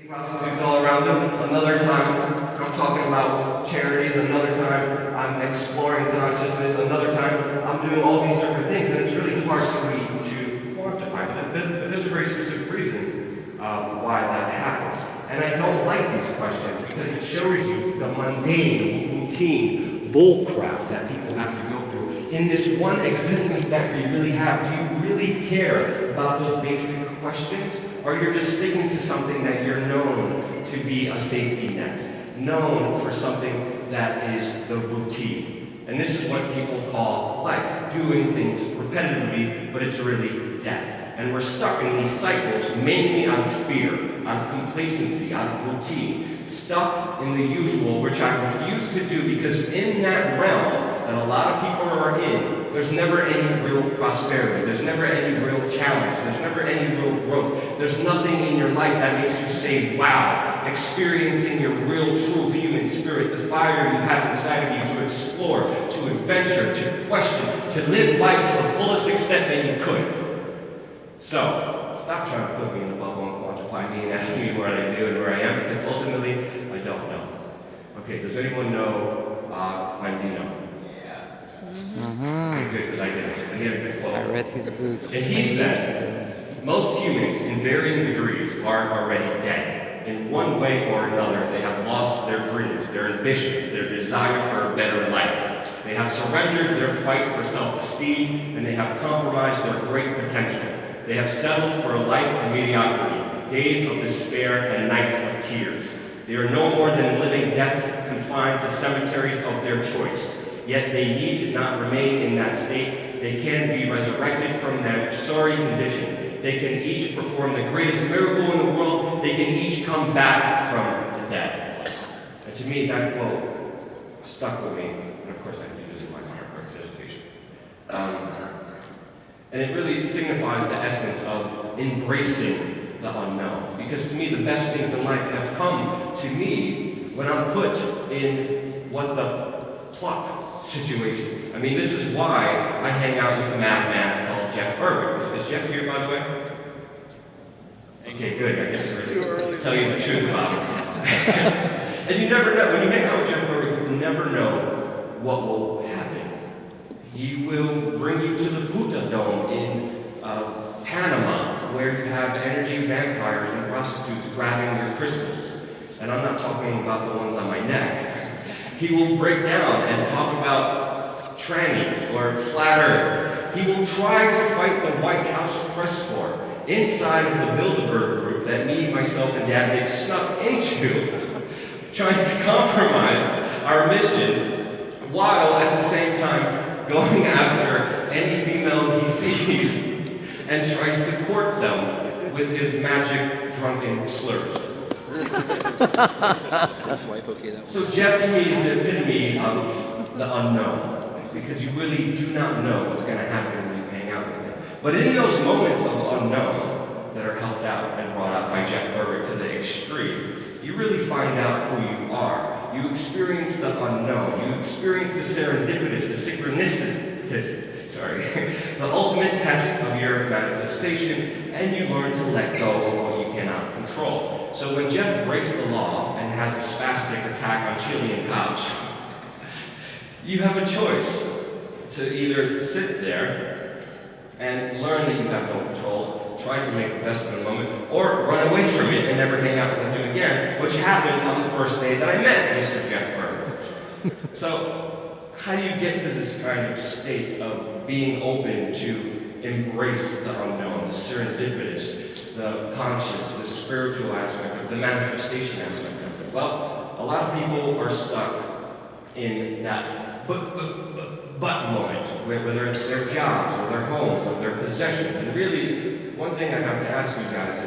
prostitutes all around them. Another time, I'm talking about charities. Another time, I'm exploring consciousness. Another time, I'm doing all these different things, and it's really hard for me to quantify. But there's a very specific reason why that happens. And I don't like these questions because it shows you the mundane, routine, bullcrap that people have to go through. In this one existence that we really have, do you really care about those basic questions? Or you're just sticking to something that you're known to be a safety net, known for something that is the routine. And this is what people call life, doing things repetitively, but it's really death. And we're stuck in these cycles mainly out of fear, out of complacency, out of routine, stuck in the usual, which I refuse to do because in that realm that a lot of people are in, there's never any real prosperity. There's never any real challenge. There's never any real growth. There's nothing in your life that makes you say, wow, experiencing your real, true human spirit, the fire you have inside of you to explore, to adventure, to question, to live life to the fullest extent that you could. So, stop trying to put me in the bubble and quantify me and ask me what I do and where I am, because ultimately, I don't know. Okay, does anyone know Mandino? Okay, good, because I didn't. He had a good quote. I read his book. And he said, most humans, in varying degrees, are already dead. In one way or another, they have lost their dreams, their ambitions, their desire for a better life. They have surrendered their fight for self-esteem, and they have compromised their great potential. They have settled for a life of mediocrity, days of despair and nights of tears. They are no more than living deaths confined to cemeteries of their choice. Yet they need not remain in that state. They can be resurrected from their sorry condition. They can each perform the greatest miracle in the world. They can each come back from the dead. And to me, that quote stuck with me. And of course, I do this in my heart meditation. And it really signifies the essence of embracing the unknown. Because to me, the best things in life have come to me when I'm put in what the pluck situations. I mean, this is why I hang out with a madman called Jeff Berwick. Is Jeff here, by the way? Okay, good. I guess I'm ready to tell you the truth about it. And you never know. When you hang out with Jeff Berwick, you never know what will happen. He will bring you to the Puta Dome in Panama, where you have energy vampires and prostitutes grabbing your crystals. And I'm not talking about the ones on my neck. He will break down and talk about trannies or flat earth. He will try to fight the White House press corps inside of the Bilderberg group that me, myself, and Dad Nick snuck into, trying to compromise our mission while at the same time going after any female he sees and tries to court them with his magic drunken slurs. That's wife, okay, that one. So Jeff to me is the epitome of the unknown, because you really do not know what's going to happen when you hang out with him. But in those moments of unknown that are helped out and brought out by Jeff Berwick to the extreme, you really find out who you are. You experience the unknown. You experience the serendipitous, the synchronicity, the ultimate test of your manifestation, and you learn to let go of what you cannot control. So when Jeff breaks the law and has a spastic attack on Chilean cops, you have a choice to either sit there and learn that you have no control, try to make the best of the moment, or run away from it and never hang out with him again, which happened on the first day that I met Mr. Jeff Berwick. So, how do you get to this kind of state of being open to embrace the unknown, the serendipitous, the conscious, the spiritual aspect of the manifestation aspect of it? Well, a lot of people are stuck in that but moment, whether it's their jobs or their homes or their possessions. And really, one thing I have to ask you guys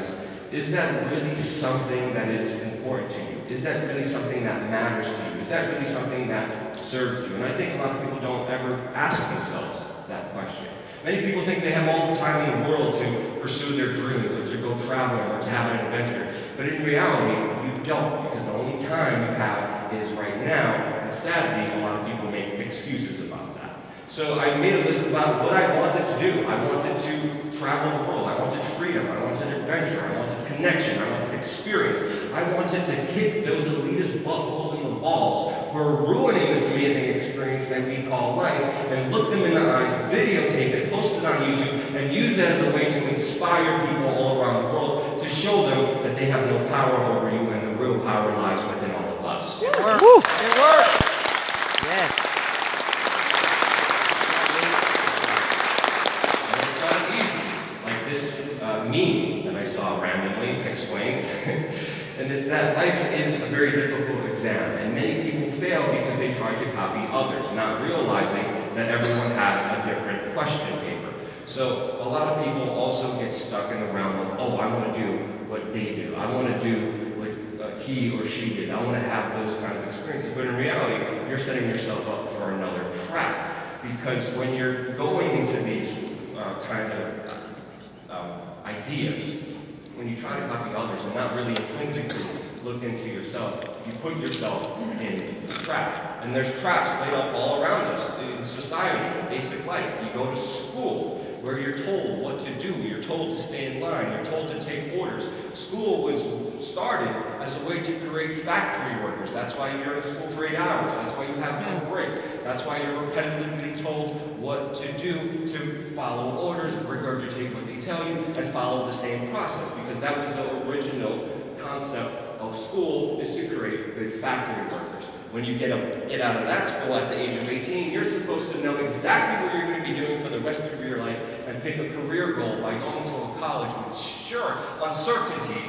is that really something that is important to you? Is that really something that matters to you? Is that really something that serves you? And I think a lot of people don't ever ask themselves that question. Many people think they have all the time in the world to pursue their dreams or to go traveling or to have an adventure. But in reality, you don't, because the only time you have is right now. And sadly, a lot of people make excuses about that. So I made a list about what I wanted to do. I wanted to travel the world. I wanted freedom. I wanted adventure. I wanted connection. I wanted to experience. I wanted to kick those elitist buttholes in the balls who are ruining this amazing experience that we call life, and look them in the eyes, videotape it, post it on YouTube, and use it as a way to inspire people all around the world, to show them that they have no power over you and the real power lies within all of us. It worked. It worked. Yes. And it's not easy. Like this meme that I saw randomly explains. And it's that life is a very difficult exam, and many people fail because they try to copy others, not realizing that everyone has a different question paper. So a lot of people also get stuck in the realm of, oh, I want to do what they do. I want to do what he or she did. I want to have those kind of experiences. But in reality, you're setting yourself up for another trap. Because when you're going into these kind of ideas, when you try to copy others and not really intrinsically look into yourself, you put yourself in a trap. And there's traps laid up all around us in society, in basic life. You go to school, where you're told what to do. You're told to stay in line. You're told to take orders. School was started as a way to create factory workers. That's why you're in school for 8 hours. That's why you have no break. That's why you're repetitively told what to do, to follow orders, regurgitate what they tell you, and follow the same process. Because that was the original concept of school, is to create good factory workers. When you get out of that school at the age of 18, you're supposed to know exactly what you're going to be doing for the rest of your life and pick a career goal by going to a college with sure uncertainty,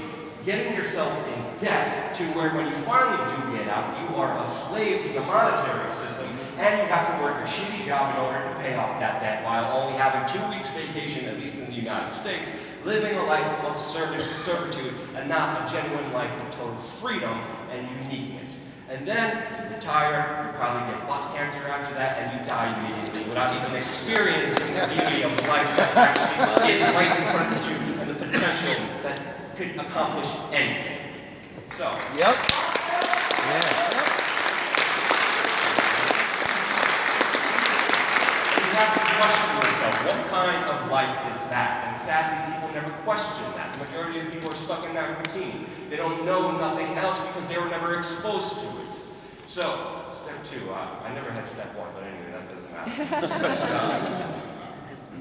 getting yourself in debt to where when you finally do get out, you are a slave to the monetary system, and you have to work a shitty job in order to pay off that debt while only having 2 weeks vacation, at least in the United States, living a life of servitude and not a genuine life of total freedom and uniqueness. And then you retire, you probably get butt cancer after that, and you die immediately without even experiencing the beauty of life that actually is right in front of you and the potential that could accomplish anything. So. Yep. Yeah. You have to question yourself, what kind of life is that? And sadly, people never question that. The majority of people are stuck in that routine. They don't know nothing else because they were never exposed to it. So, step 2, I never had step 1, but anyway, that doesn't matter.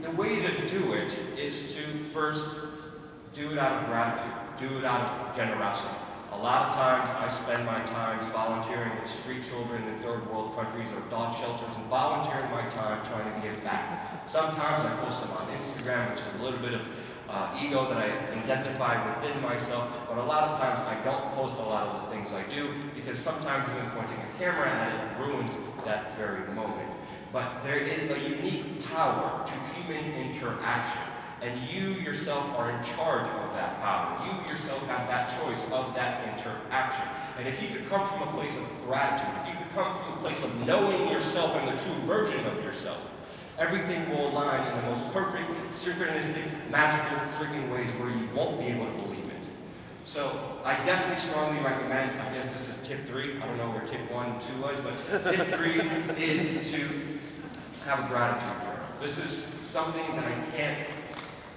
The way to do it is to first do it out of gratitude, do it out of generosity. A lot of times I spend my time volunteering with street children in third world countries or dog shelters and volunteering my time trying to give back. Sometimes I post them on Instagram, which is a little bit of ego that I identify within myself, but a lot of times I don't post a lot of the things I do because sometimes even pointing a camera at it ruins that very moment. But there is a unique power to human interaction. And you yourself are in charge of that power. You yourself have that choice of that interaction. And if you could come from a place of gratitude, if you could come from a place of knowing yourself and the true version of yourself, everything will align in the most perfect, synchronistic, magical, freaking ways where you won't be able to believe it. So I definitely strongly recommend, I guess this is tip 3, I don't know where tip 1 and 2 was, but tip 3 is to have a gratitude journal. This is something that I can't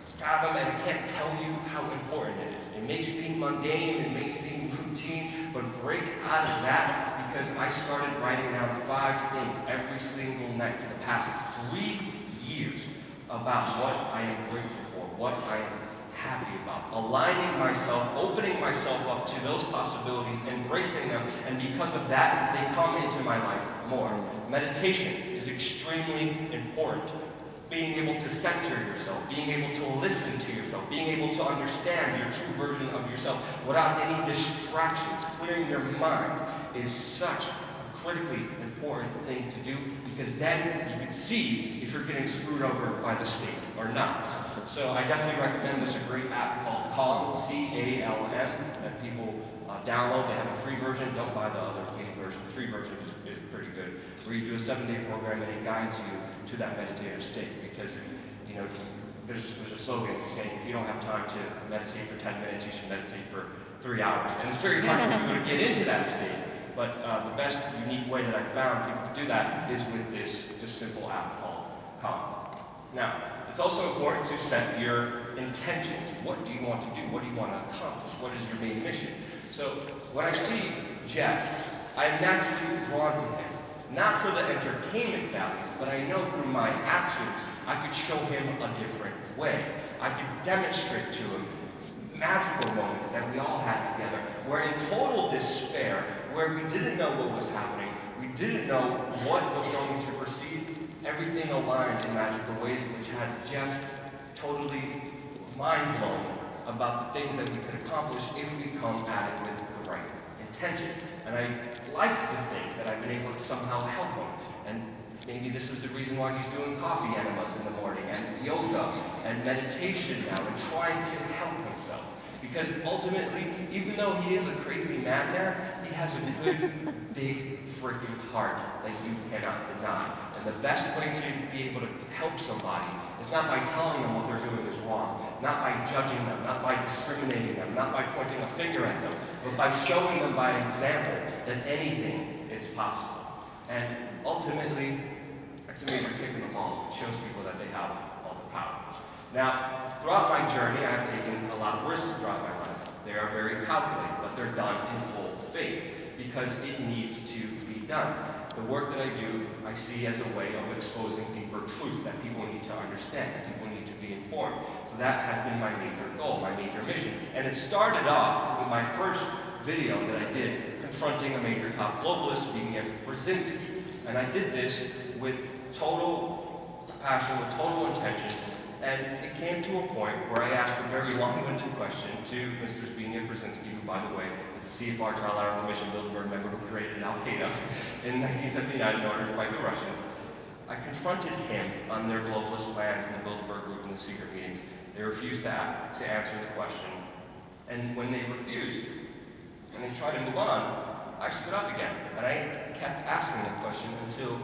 fathom, and I can't tell you how important it is. It may seem mundane, it may seem routine, but break out of that because I started writing down 5 things every single night for the past 3 years about what I am grateful for, what I am happy about, aligning myself, opening myself up to those possibilities, embracing them, and because of that, they come into my life more. Meditation is extremely important. Being able to center yourself, being able to listen to yourself, being able to understand your true version of yourself without any distractions, clearing your mind is such a critically important thing to do because then you can see if you're getting screwed over by the state or not. So I definitely recommend there's a great app called Calm, C-A-L-M, that people download. They have a free version. Don't buy the other paid version. The free version is pretty good, where you do a 7-day program and it guides you to that meditative state. Because you know, there's a slogan saying if you don't have time to meditate for 10 minutes, you should meditate for 3 hours. And it's very hard for people to get into that state. But the best unique way that I've found people to do that is with this simple app called Calm. Now, it's also important to set your intentions. What do you want to do? What do you want to accomplish? What is your main mission? So when I see Jeff, I'm naturally drawn to him. Not for the entertainment values, but I know through my actions, I could show him a different way. I could demonstrate to him magical moments that we all had together, where in total despair, where we didn't know what was happening, we didn't know what was going to proceed, everything aligned in magical ways, which had Jeff totally mind-blown about the things that we could accomplish if we come at it with the right intention. And I like to think that I've been able to somehow help him. And maybe this is the reason why he's doing coffee enemas in the morning, and yoga, and meditation now, and trying to help himself. Because ultimately, even though he is a crazy madman, he has a good, big, freaking heart that you cannot deny. And the best way to be able to help somebody is not by telling them what they're doing is wrong, not by judging them, not by discriminating them, not by pointing a finger at them, but by showing them by example that anything is possible. And ultimately, it's a major kick in the balls. It shows people that they have all the power. Now, throughout my journey, I've taken a lot of risks throughout my life. They are very calculated, but they're done in full faith because it needs to be done. The work that I do, I see as a way of exposing deeper truths that people need to understand, that people need to be informed. So that has been my major goal, my major mission. And it started off with my first video that I did confronting a major top globalist, Zbigniew Brzezinski. And I did this with total passion, with total intention. And it came to a point where I asked a very long-winded question to Mr. Zbigniew Brzezinski, who, by the way, is a CFR Trilateral Commission Bilderberg member who created Al-Qaeda in 1979 in order to fight the Russians. I confronted him on their globalist plans in the Bilderberg group in the secret meetings. They refused to answer the question. And when they refused, and they tried to move on, I stood up again. And I kept asking the question until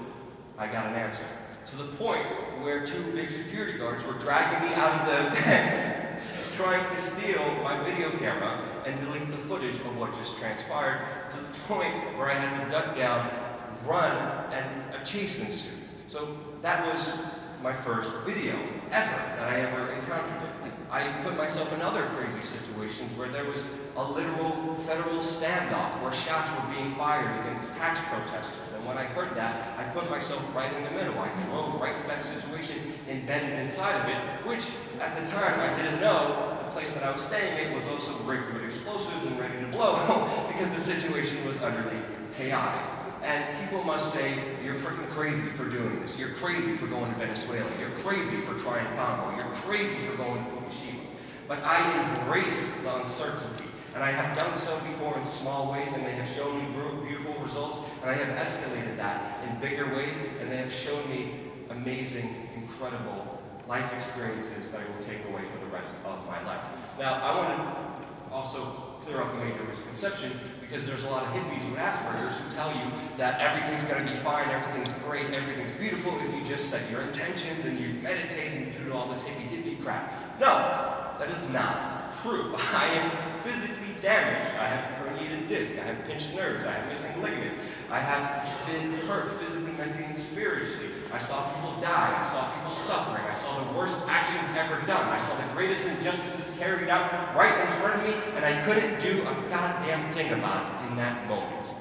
I got an answer. To the point where two big security guards were dragging me out of the event, trying to steal my video camera and delete the footage of what just transpired, to the point where I had to duck down, run, and a chase ensued. So that was my first video ever that I ever encountered. I put myself in other crazy situations where there was a literal federal standoff where shots were being fired against tax protesters. And when I heard that, I put myself right in the middle. I drove right to that situation, embedded inside of it, which at the time I didn't know the place that I was staying in was also rigged with explosives and ready to blow because the situation was utterly chaotic. And people must say, you're freaking crazy for doing this. You're crazy for going to Venezuela. You're crazy for trying Congo. You're crazy for going to Fukushima. But I embrace the uncertainty. And I have done so before in small ways, and they have shown me beautiful results. And I have escalated that in bigger ways, and they have shown me amazing, incredible life experiences that I will take away for the rest of my life. Now, I want to also clear up a major misconception, because there's a lot of hippies with Asperger's who tell you that everything's going to be fine, everything's great, everything's beautiful if you just set your intentions and you meditate and you do all this hippy-dippy crap. No, that is not true. I am physically damaged. I have a herniated disc. I have pinched nerves. I have missing ligaments. I have been hurt physically, mentally, and spiritually. I saw people die. I saw people suffering. I saw the worst actions ever done. I saw the greatest injustices carried out right in front of me, and I couldn't do a goddamn thing about it in that moment.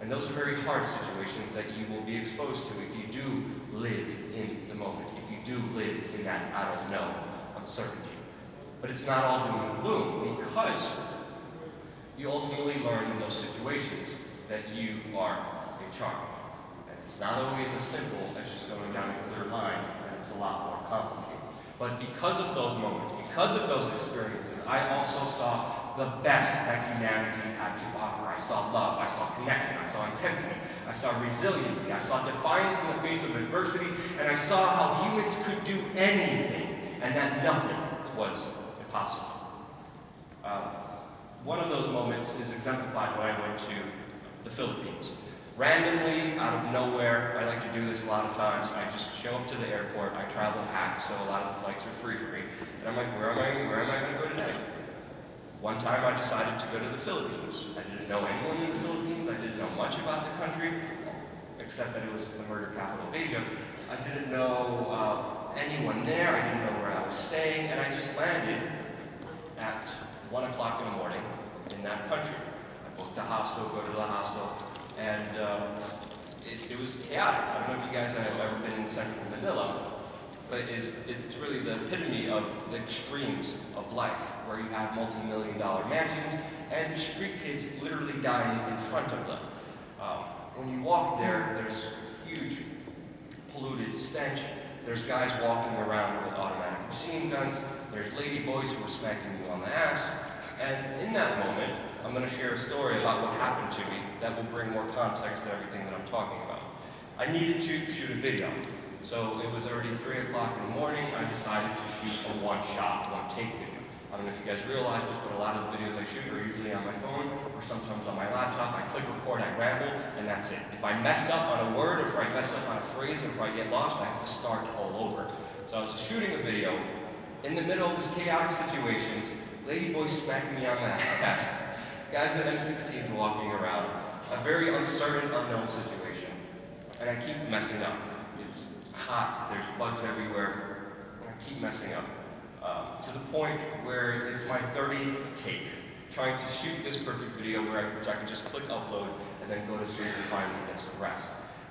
And those are very hard situations that you will be exposed to if you do live in the moment, if you do live in that I don't know uncertainty. But it's not all doom and gloom, because you ultimately learn in those situations that you are in charge. And it's not always as simple as just going down a clear line, and it's a lot more complicated. But because of those moments, because of those experiences, I also saw the best that humanity had to offer. I saw love, I saw connection, I saw intensity, I saw resiliency, I saw defiance in the face of adversity, and I saw how humans could do anything, and that nothing was impossible. One of those moments is exemplified when I went to the Philippines. Randomly, out of nowhere, I like to do this a lot of times, I just show up to the airport, I travel hack, so a lot of the flights are free for me, and I'm like, where am I going to go today? One time I decided to go to the Philippines. I didn't know anyone in the Philippines, I didn't know much about the country, except that it was the murder capital of Asia. I didn't know anyone there. I didn't know where I was staying, and I just landed at 1 o'clock in the morning in that country. I booked a hostel, go to the hostel, and it was chaotic. I don't know if you guys have ever been in central Manila, but it's really the epitome of the extremes of life, where you have multi-million-dollar mansions and street kids literally dying in front of them. When you walk there, there's huge polluted stench. There's guys walking around with automatic machine guns. There's lady boys who are smacking you on the ass. And in that moment, I'm going to share a story about what happened to me that will bring more context to everything that I'm talking about. I needed to shoot a video. So it was already 3 o'clock in the morning. I decided to shoot a one-shot, one-take video. I don't know if you guys realize this, but a lot of the videos I shoot are usually on my phone or sometimes on my laptop. I click record, I ramble, and that's it. If I mess up on a word, or if I mess up on a phrase, or if I get lost, I have to start all over. So I was shooting a video in the middle of this chaotic situations, ladyboys smacking me on the ass, guys with M16s walking around, a very uncertain, unknown situation. And I keep messing up. It's hot, there's bugs everywhere, and I keep messing up. To the point where it's my 30th take, trying to shoot this perfect video which I can just click upload and then go to sleep and finally get some rest.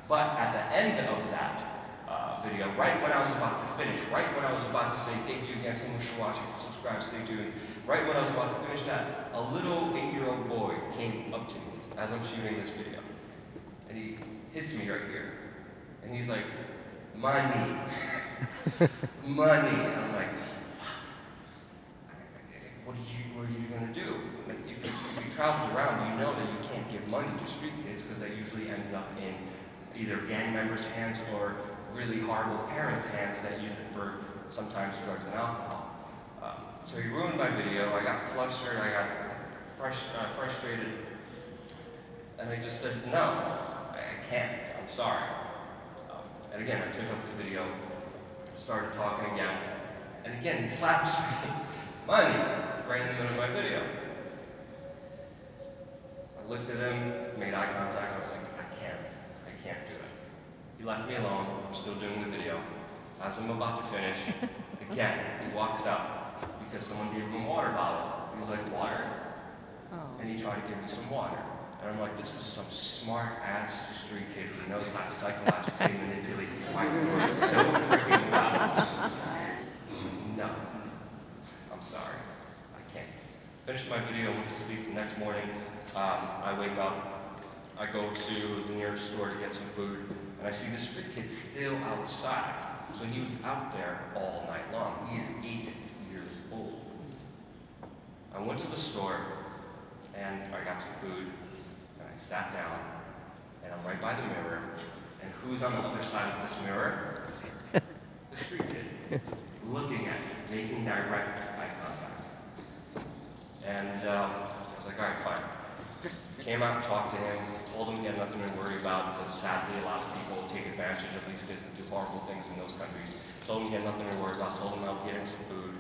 But at the end of that video, right when I was about to finish, right when I was about to say thank you again so much for watching, subscribe, stay tuned, right when I was about to finish that, a little 8-year-old boy came up to me as I'm shooting this video. And he hits me right here. And he's like, money. Money. And I'm like, what are you gonna do? Like, if you travel around, you know that you can't give money to street kids because that usually ends up in either gang members' hands or really horrible parents' hands that use it for sometimes drugs and alcohol. So he ruined my video. I got flustered. I got frustrated, and I just said, no, I can't. I'm sorry. And again, I took up the video, started talking again, and again, he slaps me. Money, right in the middle of my video. I looked at him, made eye contact, I was like, I can't do it. He left me alone, I'm still doing the video. As I'm about to finish, again, he walks out because someone gave him a water bottle. He was like, water? And he tried to give me some water. And I'm like, this is some smart-ass street kid who knows how to psychologically manipulate my story so freaking well. No. I'm sorry, I can't. Finished my video, went to sleep. The next morning, I wake up, I go to the nearest store to get some food, and I see the street kid still outside. So he was out there all night long. He is 8 years old. I went to the store, and I got some food, and I sat down, and I'm right by the mirror, and who's on the other side of this mirror? The street kid, looking at me, making direct eye contact. And I was like, all right, fine. Came out and talked to him, told him he had nothing to worry about, because sadly a lot of people take advantage of these kids and do horrible things in those countries. Told him he had nothing to worry about, told him I'll get him some food.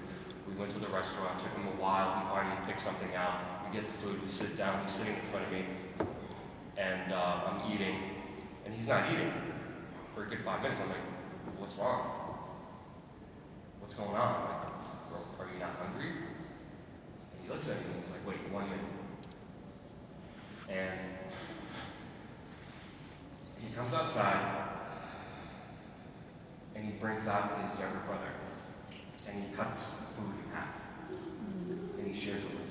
We went to the restaurant, took him a while, he finally picked something out. We get the food, we sit down, he's sitting in front of me, and I'm eating, and he's not eating for a good 5 minutes. I'm like, what's wrong? What's going on? Like, are you not hungry? And he looks at me and he's like, wait, 1 minute. And he comes outside and he brings out his younger brother and he cuts the food in half and he shares it with him.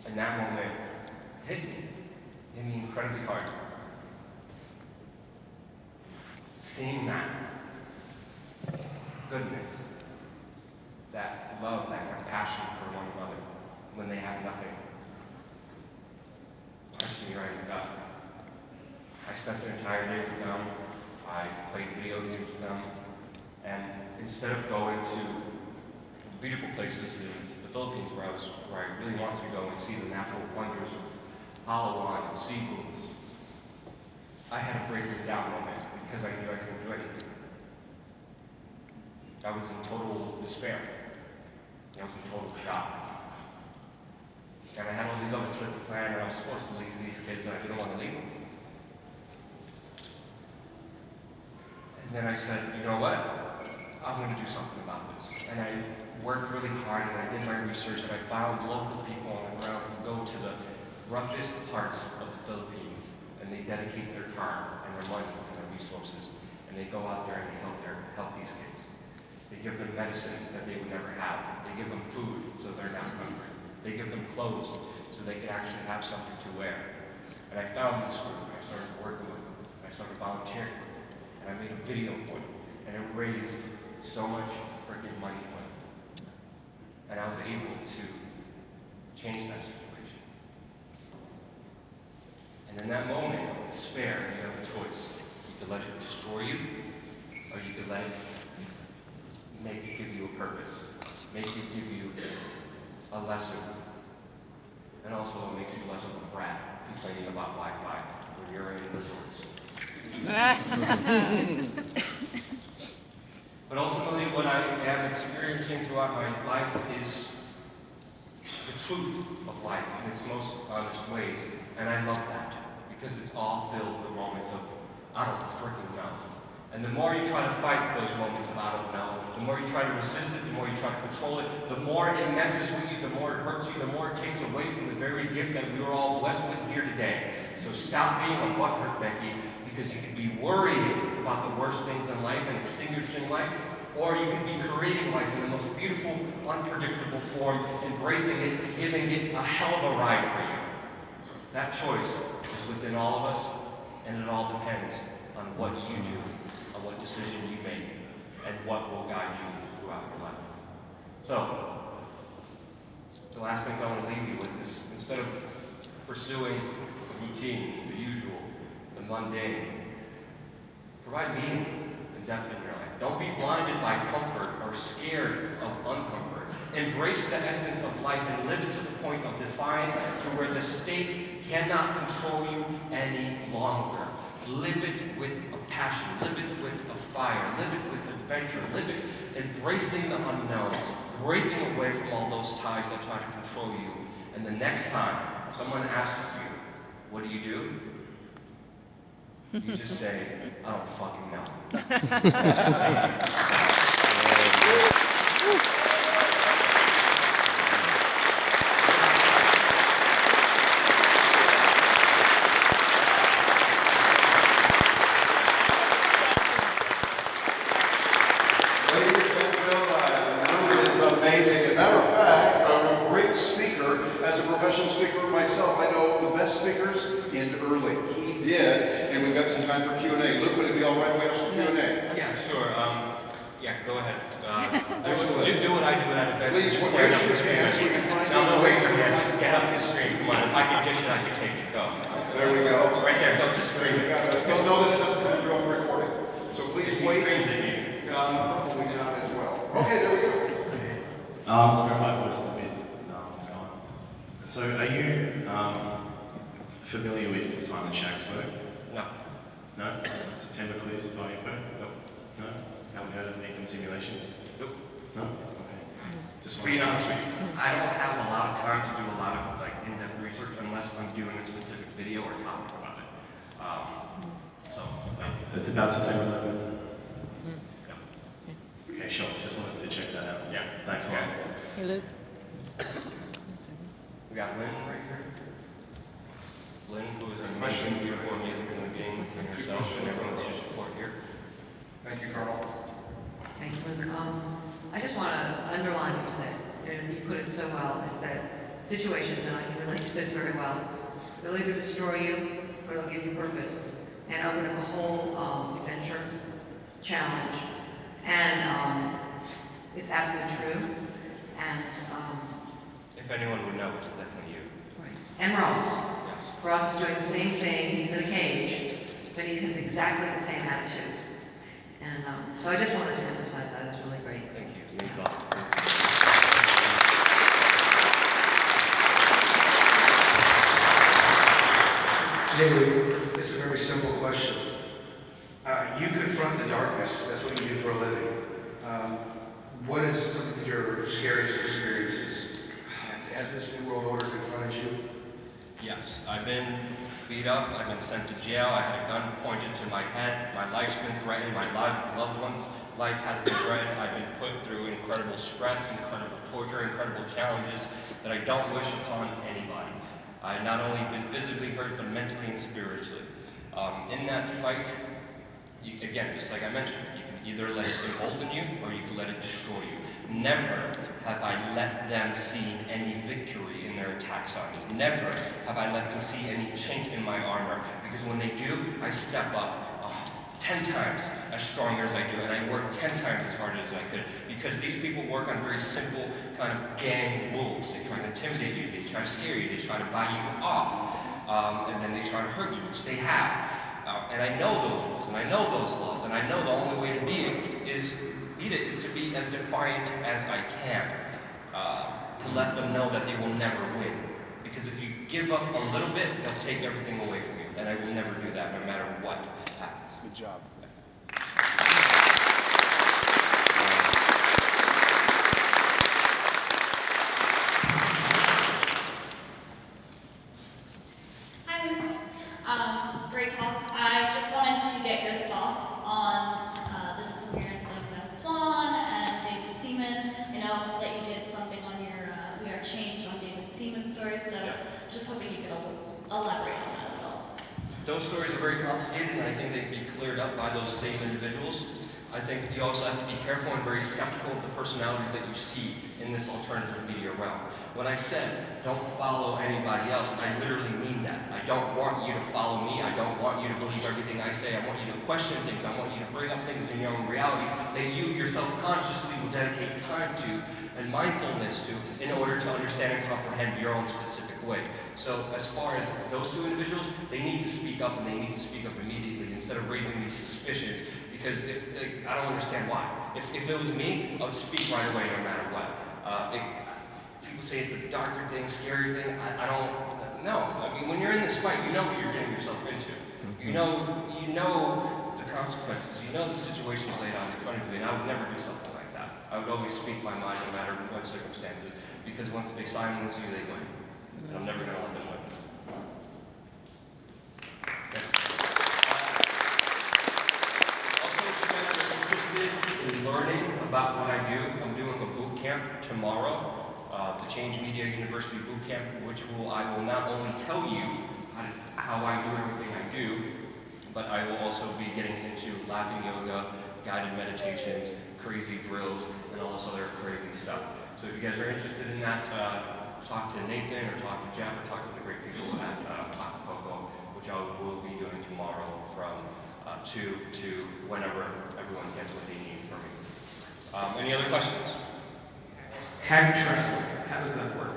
And that moment hit me incredibly hard. Seeing that goodness, that love, that compassion for one another when they have nothing, punched me right in the gut. I spent the entire day with them. I played video games with them. And instead of going to beautiful places in the Philippines where I really wanted to go and see the natural wonders of Palawan and Cebu, I had a breaking down moment because I knew I couldn't do anything. I was in total despair. I was in total shock. And I had all these other trips planned, and I was supposed to leave these kids, and I didn't want to leave them. And And then I said, you know what? I'm going to do something about this. And I worked really hard and I did my research and I found local people on the ground who go to the roughest parts of the Philippines and they dedicate their time and their money and their resources and they go out there and they help these kids. They give them medicine that they would never have. They give them food so they're not hungry. They give them clothes so they can actually have something to wear. And I found this group and I started working with them. I started volunteering. And I made a video for them. And it raised so much freaking money for them. And I was able to change that situation. And in that moment of despair, you have a choice. You could let it destroy you, or you could let it make it give you a purpose. Make it give you a lesson. And also it makes you less of a brat complaining about Wi-Fi when you're in resorts. But ultimately what I am experiencing throughout my life is the truth of life in its most honest ways. And I love that because it's all filled with moments of, I don't freaking know. And the more you try to fight those moments of I don't know, the more you try to resist it, the more you try to control it, the more it messes with you, the more it hurts you, the more it takes away from the very gift that we were all blessed with here today. So stop being a butthurt, Becky, because you can be worrying about the worst things in life and extinguishing life, or you can be creating life in the most beautiful, unpredictable form, embracing it, giving it a hell of a ride for you. That choice is within all of us, and it all depends on what you do, on what decision you make, and what will guide you throughout your life. So, the last thing I want to leave you with is, instead of pursuing the routine, the usual, the mundane, provide meaning and depth in your life. Don't be blinded by comfort or scared of uncomfort. Embrace the essence of life and live it to the point of defiance to where the state cannot control you any longer. Live it with a passion, live it with a fire, live it with adventure, live it embracing the unknown, breaking away from all those ties that try to control you. And the next time someone asks you, what do? You just say, I don't fucking know. Ladies and gentlemen, it's amazing. As a matter of fact, I'm a great speaker. As a professional speaker myself, I know the best speakers end early. He did, and we've got some time for Q&A. Luke, would it be all right if we have some Q&A? Yeah, sure. Yeah, go ahead. Excellent. Do what I do at events. Please, Just raise stand up your and hand so scream. we can find No, you. wait for me. Just get up and scream. Come on. If I can dish it, I can take it. Go. There we go. Right there. Go. Just scream. Well, know that it doesn't come through on the recording. So please He wait. screams at you. Probably not as well. Okay, there we go. Sorry, my voice is a bit gone. So, are you familiar with Simon Shack's work? No. No? September Clues, Dying Work? Nope. No? Haven't heard of victim simulations? Nope. No? Okay. Just To be honest with you, I don't have a lot of time to do a lot of like in-depth research unless I'm doing a specific video or topic about it. So that's It's about September 11th. yeah. Okay, sure. Just wanted to check that out. Yeah. Thanks a lot. Hey, Luke. We got Lynn right here. Lynn, who is an amazing, beautiful, amazing human being, and yourself, and everyone that you support here. Thank you, Carl. Thanks, Luke. I just want to underline what you said, and you put it so well, is that situations, and I can relate to this very well, they'll either destroy you or they'll give you purpose and open up a whole adventure, challenge, and it's absolutely true. And If anyone would know, it's definitely you. right. And Ross. Yes. Ross is doing the same thing. He's in a cage, but he has exactly the same attitude. And so I just wanted to emphasize that. It's really great. Thank you. It means a lot. Hey, Luke, it's a very simple question. You confront the darkness. That's what you do for a living. What is some of your scariest experiences? And has this new world order confronted you? Yes, I've been beat up, I've been sent to jail, I had a gun pointed to my head, my life's been threatened, my loved one's life has been threatened, I've been put through incredible stress, incredible torture, incredible challenges that I don't wish upon anybody. I've not only been physically hurt, but mentally and spiritually. In that fight, again, just like I mentioned, you can either let it embolden you or you can let it destroy you. Never have I let them see any victory in their attacks on me. Never have I let them see any chink in my armor, because when they do, I step up 10 times as stronger as I do, and I work 10 times as hard as I could, because these people work on very simple kind of gang rules. They try to intimidate you, they try to scare you, they try to buy you off, and then they try to hurt you, which they have. And I know those rules, and I know those laws, and I know the only way to beat it is to be as defiant as I can, to let them know that they will never win. Because if you give up a little bit, they'll take everything away from you, and I will never do that, no matter what happens. Good job. Great talk. I just wanted to get your thoughts on the disappearance of Swan and David Seaman. I know that you did something on your We Are Changed on David Seaman's story, so just hoping you could elaborate on that as well. Those stories are very complicated, and I think they'd be cleared up by those same individuals. I think you also have to be careful and very skeptical of the personalities that you see in this alternative media realm. When I said, don't follow anybody else, I literally mean that. I don't want you to follow me. I don't want you to believe everything I say. I want you to question things. I want you to bring up things in your own reality that you yourself consciously will dedicate time to and mindfulness to in order to understand and comprehend your own specific way. So as far as those two individuals, they need to speak up, and they need to speak up immediately instead of raising these suspicions. Because I don't understand why. If it was me, I would speak right away no matter what. People say it's a darker thing, scary thing. I don't know. I mean, when you're in this fight, you know what you're getting yourself into. You know the consequences. You know the situations laid out in front of you, and I would never do something like that. I would always speak my mind no matter what circumstances, because once they silence you, they win. And I'm never going to let them win. In learning about what I do, I'm doing a boot camp tomorrow, the Change Media University boot camp, which I will not only tell you how I do everything I do, but I will also be getting into laughing yoga, guided meditations, crazy drills, and all this other crazy stuff. So if you guys are interested in that, talk to Nathan or talk to Jeff or talk to the great people at Anarchapulco, which I will be doing tomorrow from 2 to whenever everyone gets what they need from me. Any other questions? Hack and travel, how does that work?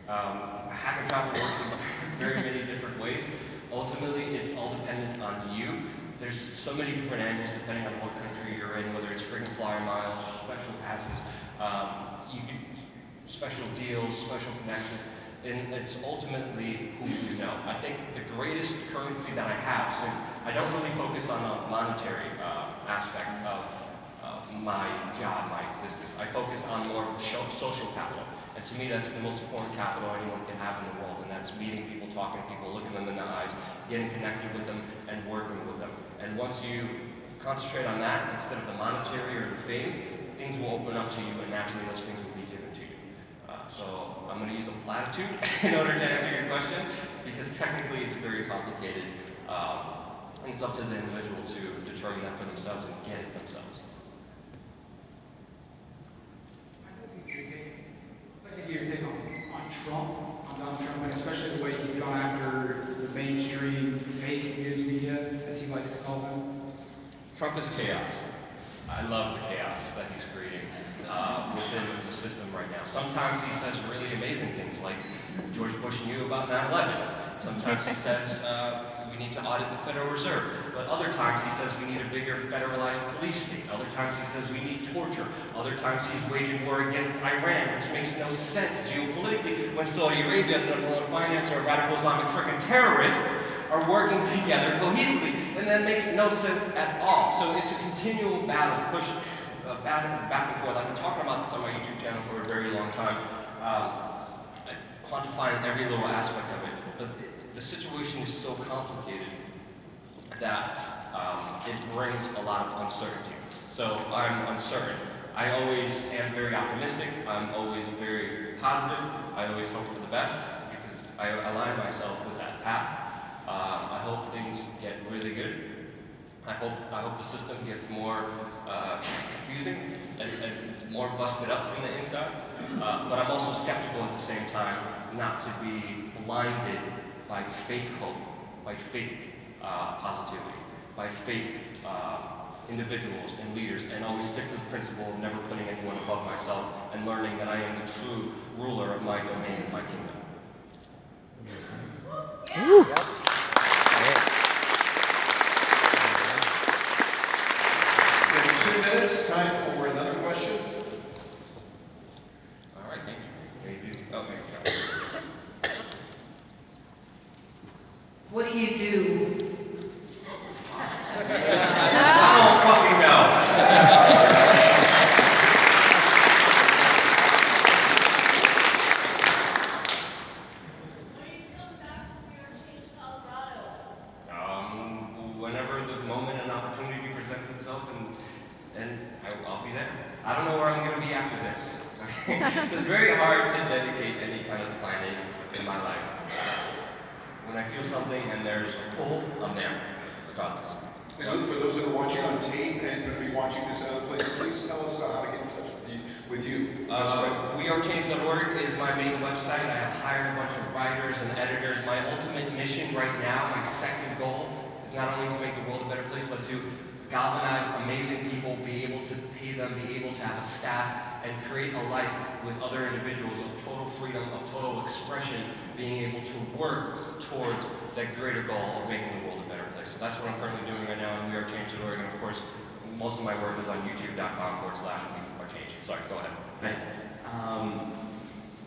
Hack and travel works in very many different ways. Ultimately, it's all dependent on you. There's so many different angles depending on what country you're in, whether it's freaking flyer miles, special passes, special deals, special connections. And it's ultimately who you know. I think the greatest currency that I have, since I don't really focus on the monetary aspect of my job, my existence. I focus on more of the social capital. And to me, that's the most important capital anyone can have in the world. And that's meeting people, talking to people, looking them in the eyes, getting connected with them, and working with them. And once you concentrate on that, instead of the monetary or the fame, things will open up to you, and naturally those things will be given to you. So I'm going to use a platitude in order to answer your question, because technically it's very complicated. And it's up to the individual to determine that for themselves and get it themselves. I'd like to get your take on Trump, on Donald Trump, and especially the way he's gone after the mainstream fake news media, as he likes to call them. Trump is chaos. I love the chaos that he's creating within the system right now. Sometimes he says really amazing things like George Bush knew about 9/11. Sometimes he says we need to audit the Federal Reserve. But other times he says we need a bigger federalized police state. Other times he says we need torture. Other times he's waging war against Iran, which makes no sense geopolitically when Saudi Arabia, the number one financer of radical Islamic freaking terrorists, are working together cohesively. And that makes no sense at all. So it's a continual battle, back and forth. I've been talking about this on my YouTube channel for a very long time, quantifying every little aspect of it. the situation is so complicated that it brings a lot of uncertainty. So I'm uncertain. I always am very optimistic. I'm always very positive. I always hope for the best because I align myself with that path. I hope things get really good. I hope the system gets more confusing and more busted up from the inside. But I'm also skeptical at the same time, not to be blinded by fake hope, by fake positivity, by fake individuals and leaders, and always stick to the principle of never putting anyone above myself and learning that I am the true ruler of my domain and my kingdom. Woo. We have 2 minutes, time for another question. All right, thank you. Can you do? Okay. What do you do? I don't fucking know. Whenever the moment and opportunity presents itself, and I'll be there. I don't know where I'm going to be after this. It's very hard to dedicate any kind of planning in my life. When I feel something and there's a pull, I'm there, regardless. And Luke, for those that are watching on tape and going to be watching this in other places, please tell us how to get in touch with you. WeAreChange.org is my main website. I have hired a bunch of writers and editors. My ultimate mission right now, my second goal, is not only to make the world a better place, but to galvanize amazing people, be able to pay them, be able to have a staff, and create a life with other individuals of total freedom, of total expression, being able to work towards that greater goal of making the world a better place. So that's what I'm currently doing right now, and WeAreChange.org, and of course, most of my work is on youtube.com/WeAreChange. Sorry, go ahead. Right.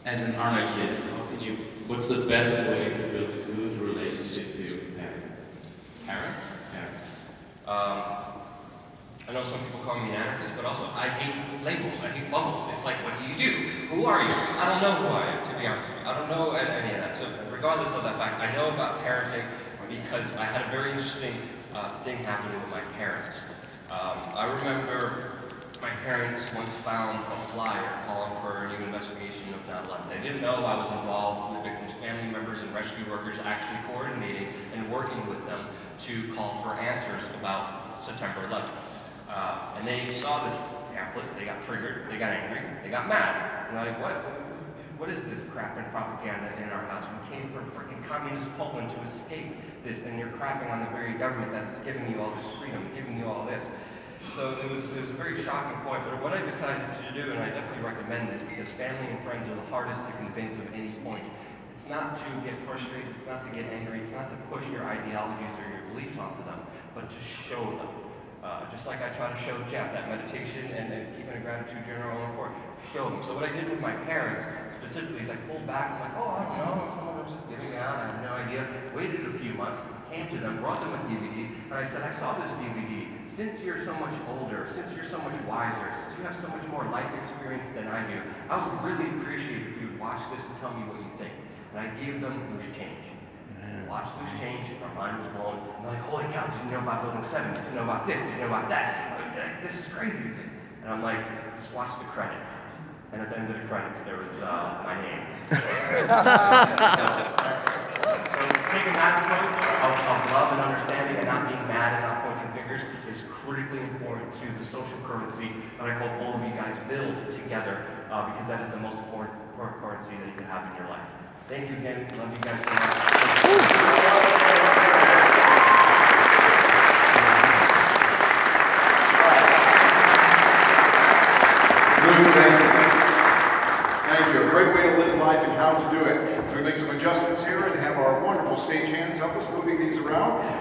As an anarchist, what's the best way to build a good relationship to your parents? Parents? Parents. I know some people call me an anarchist, but also I hate labels, I hate bubbles. It's like, what do you do? Who are you? I don't know who I am, to be honest with you. I don't know any of that. So regardless of that fact, I know about parenting because I had a very interesting thing happening with my parents. I remember my parents once found a flyer calling for a new investigation of 9/11. They didn't know I was involved with victims' family members and rescue workers actually coordinating and working with them to call for answers about September 11th. And they saw this pamphlet, they got triggered, they got angry, they got mad. And they're like, what is this crap and propaganda in our house? We came from freaking communist Poland to escape this, and you're crapping on the very government that's giving you all this freedom, giving you all this. So it was a very shocking point, but what I decided to do, and I definitely recommend this, because family and friends are the hardest to convince of any point. It's not to get frustrated, it's not to get angry, it's not to push your ideologies or your beliefs onto them, but to show them. Just like I try to show Jeff that meditation and keeping a gratitude journal on report, show them. So what I did with my parents specifically is I pulled back, I'm like, oh, I don't know, someone was just giving out, I have no idea. Waited a few months, came to them, brought them a DVD, and I said, I saw this DVD. Since you're so much older, since you're so much wiser, since you have so much more life experience than I do, I would really appreciate if you would watch this and tell me what you think. And I gave them Loose Change. Watch Loose Change, our mind was blown. And they're like, holy cow, did you know about Building 7? Did you know about this? Did you know about that? Like, this is crazy. And I'm like, just watch the credits. And at the end of the credits, there was my name. So taking that approach of love and understanding and not being mad and not pointing fingers is critically important to the social currency that I hope all of you guys build together because that is the most important currency that you can have in your life. Thank you again. Love you guys so much. Thank you. A great way to live life and how to do it. So we make some adjustments here and have our wonderful stage hands help us moving these around.